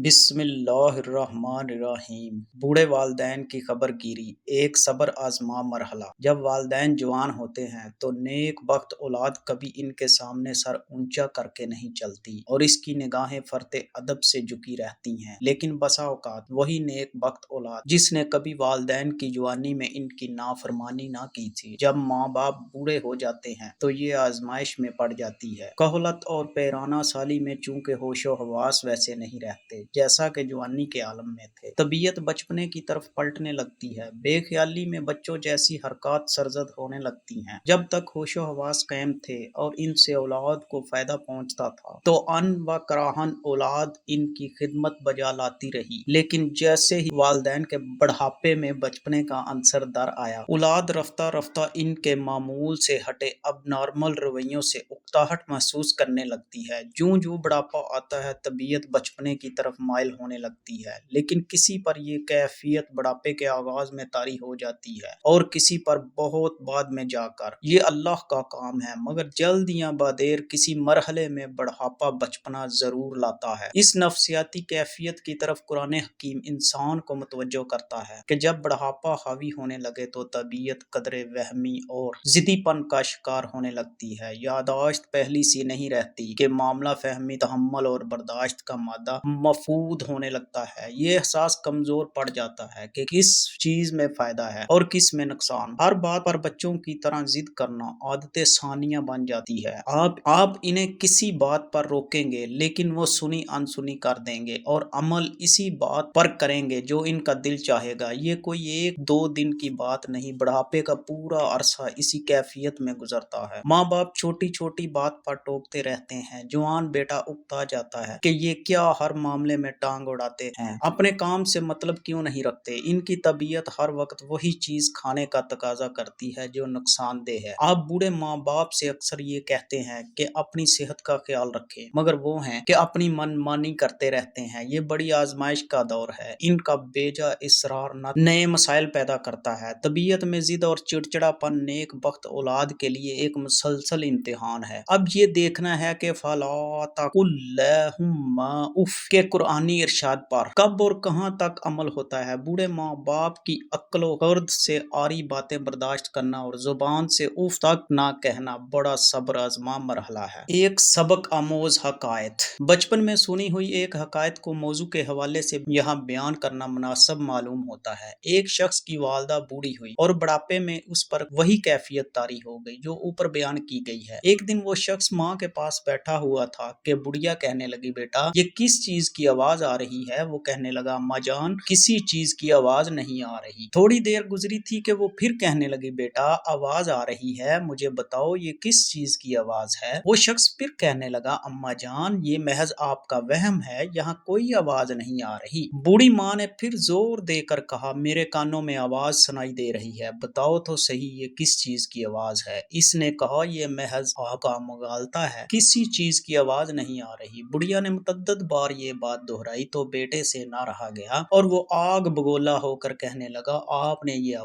بسم اللہ الرحمن الرحیم۔ بوڑھے والدین کی خبر گیری، ایک صبر آزما مرحلہ۔ جب والدین جوان ہوتے ہیں تو نیک بخت اولاد کبھی ان کے سامنے سر اونچا کر کے نہیں چلتی اور اس کی نگاہیں فرط ادب سے جھکی رہتی ہیں، لیکن بسا اوقات وہی نیک بخت اولاد جس نے کبھی والدین کی جوانی میں ان کی نافرمانی نہ کی تھی، جب ماں باپ بوڑھے ہو جاتے ہیں تو یہ آزمائش میں پڑ جاتی ہے۔ کہولت اور پیرانہ سالی میں چونکہ ہوش و حواس ویسے نہیں رہتے جیسا کہ جوانی کے عالم میں تھے، طبیعت بچپنے کی طرف پلٹنے لگتی ہے، بے خیالی میں بچوں جیسی حرکات سرزد ہونے لگتی ہیں۔ جب تک ہوش و حواس قائم تھے اور ان سے اولاد کو فائدہ پہنچتا تھا تو ان و کراہن اولاد ان کی خدمت بجا لاتی رہی، لیکن جیسے ہی والدین کے بڑھاپے میں بچپنے کا عنصر در آیا، اولاد رفتہ رفتہ ان کے معمول سے ہٹے اب نارمل رویوں سے اکتاہٹ محسوس کرنے لگتی ہے۔ جوں جوں بڑھاپا آتا ہے طبیعت بچپنے کی طرف مائل ہونے لگتی ہے، لیکن کسی پر یہ کیفیت بڑھاپے کے آغاز میں طاری ہو جاتی ہے اور کسی پر بہت بعد میں جا کر۔ یہ اللہ کا کام ہے، مگر جلد یا بعدیر کسی مرحلے میں بڑھاپا بچپنا ضرور لاتا ہے۔ اس نفسیاتی کیفیت کی طرف قرآن حکیم انسان کو متوجہ کرتا ہے کہ جب بڑھاپا حاوی ہونے لگے تو طبیعت قدرے وہمی اور ضدی پن کا شکار ہونے لگتی ہے۔ یادداشت پہلی سی نہیں رہتی کہ معاملہ فہمی، تحمل اور برداشت کا مادہ مفقود ہونے لگتا ہے۔ یہ احساس کمزور پڑ جاتا ہے کہ کس چیز میں فائدہ ہے اور کس میں نقصان۔ ہر بات پر بچوں کی طرح ضد کرنا عادت ثانیہ بن جاتی ہے۔ آپ انہیں کسی بات پر روکیں گے لیکن وہ سنی انسنی کر دیں گے اور عمل اسی بات پر کریں گے جو ان کا دل چاہے گا۔ یہ کوئی ایک دو دن کی بات نہیں، بڑھاپے کا پورا عرصہ اسی کیفیت میں گزرتا ہے۔ ماں باپ چھوٹی چھوٹی بات پر ٹوکتے رہتے ہیں، جوان بیٹا اکتا جاتا ہے کہ یہ کیا ہر معاملے میں ٹانگ اڑاتے ہیں، اپنے کام سے مطلب کیوں نہیں رکھتے۔ ان کی طبیعت ہر وقت وہی چیز کھانے کا تقاضا کرتی ہے جو نقصان دہ ہے۔ آپ بوڑھے ماں باپ سے اکثر یہ کہتے ہیں کہ اپنی صحت کا خیال رکھیں، مگر وہ ہیں کہ اپنی من مانی کرتے رہتے ہیں۔ یہ بڑی آزمائش کا دور ہے، ان کا بیجا اصرار نئے مسائل پیدا کرتا ہے۔ طبیعت میں ضد اور چڑچڑا پن نیک بخت اولاد کے لیے ایک مسلسل امتحان ہے۔ اب یہ دیکھنا ہے کہ فَلَا تَقُل لَّهُمَّا اُف کے قرآنی ارشاد پر کب اور کہاں تک عمل ہوتا ہے۔ بوڑھے ماں باپ کی عقل و خرد سے آری باتیں برداشت کرنا اور زبان سے اف تک نہ کہنا بڑا صبر آزما مرحلہ ہے۔ ایک سبق آموز حقائق۔ بچپن میں سنی ہوئی ایک حقائق کو موضوع کے حوالے سے یہاں بیان کرنا مناسب معلوم ہوتا ہے۔ ایک شخص کی والدہ بوڑھی ہوئی اور بڑھاپے میں اس پر وہی کیفیت طاری ہو گئی جو اوپر بیان کی گئی ہے۔ ایک دن وہ شخص ماں کے پاس بیٹھا ہوا تھا کہ بڑھیا کہنے لگی، بیٹا یہ کس چیز کی آواز آ رہی ہے؟ وہ کہنے لگا، اماں جان کسی چیز کی آواز نہیں آ رہی۔ تھوڑی دیر گزری تھی کہ وہ پھر کہنے لگی، بیٹا آواز آ رہی ہے، مجھے بتاؤ یہ کس چیز کی آواز ہے؟ وہ شخص پھر کہنے لگا، اماں جان یہ محض آپ کا وہم ہے، یہاں کوئی آواز نہیں آ رہی۔ بوڑھی ماں نے پھر زور دے کر کہا، میرے کانوں میں آواز سنائی دے رہی ہے، بتاؤ تو صحیح یہ کس چیز کی آواز ہے؟ اس نے کہا، یہ محض آپ کا مغالطہ ہے، کسی چیز کی آواز نہیں آ رہی۔ بڑھیا نے متعدد بار یہ بات دہرائی تو بیٹے سے نہ رہا گیا اور وہ آگ بگولا ہو کر کہنے لگا، آپ نے یہ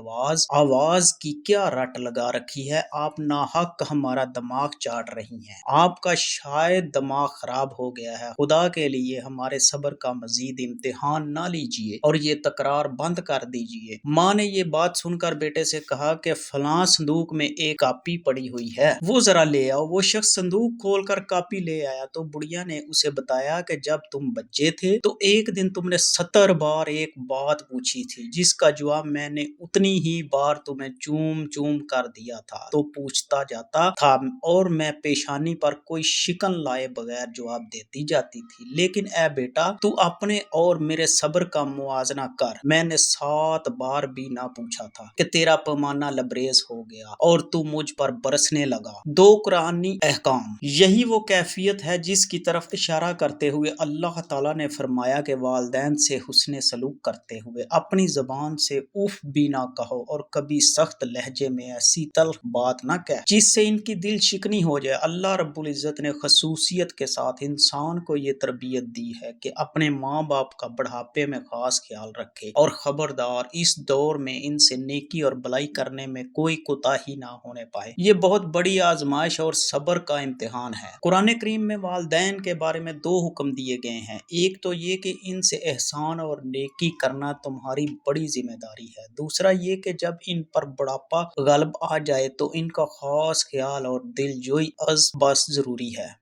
آواز کی کیا رٹ لگا رکھی ہے؟ آپ ناحق ہمارا دماغ چاٹ رہی ہیں، آپ کا شاید دماغ خراب ہو گیا ہے، خدا کے لیے ہمارے صبر کا مزید امتحان نہ لیجیے اور یہ تکرار بند کر دیجیے۔ ماں نے یہ بات سن کر بیٹے سے کہا کہ فلاں صندوق میں ایک کاپی پڑی ہوئی ہے، وہ ذرا لے آؤ۔ وہ شخص صندوق کھول کر کاپی لے آیا تو بڑھیا نے اسے بتایا کہ جب تم بچے تھے تو ایک دن تم نے 70 بار ایک بات پوچھی تھی جس کا جواب میں نے اتنی ہی بار تمہیں چوم چوم کر دیا تھا، تو پوچھتا جاتا تھا اور میں پیشانی پر کوئی شکن لائے بغیر جواب دیتی جاتی تھی، لیکن اے بیٹا تو اپنے اور میرے صبر کا موازنہ کر، میں نے 7 بار بھی نہ پوچھا تھا کہ تیرا پیمانہ لبریز ہو گیا اور تو مجھ پر برسنے لگا۔ 2 قرآنی احکام۔ یہی وہ کیفیت ہے جس کی طرف اشارہ کرتے ہوئے اللہ تعالیٰ نے فرمایا کہ والدین سے حسن سلوک کرتے ہوئے اپنی زبان سے اف بھی نہ کہو اور کبھی سخت لہجے میں ایسی تلخ بات نہ کہہ جس سے ان کی دل شکنی ہو جائے۔ اللہ رب العزت نے خصوصیت کے ساتھ انسان کو یہ تربیت دی ہے کہ اپنے ماں باپ کا بڑھاپے میں خاص خیال رکھے اور خبردار اس دور میں ان سے نیکی اور بھلائی کرنے میں کوئی کوتاہی نہ ہونے پائے۔ یہ بہت بڑی آزمائش اور صبر کا امتحان ہے۔ قرآن کریم میں والدین کے بارے میں 2 حکم دیے گئے ہیں، ایک ایک تو یہ کہ ان سے احسان اور نیکی کرنا تمہاری بڑی ذمہ داری ہے، دوسرا یہ کہ جب ان پر بڑھاپا غالب آ جائے تو ان کا خاص خیال اور دل جوئی از بس ضروری ہے۔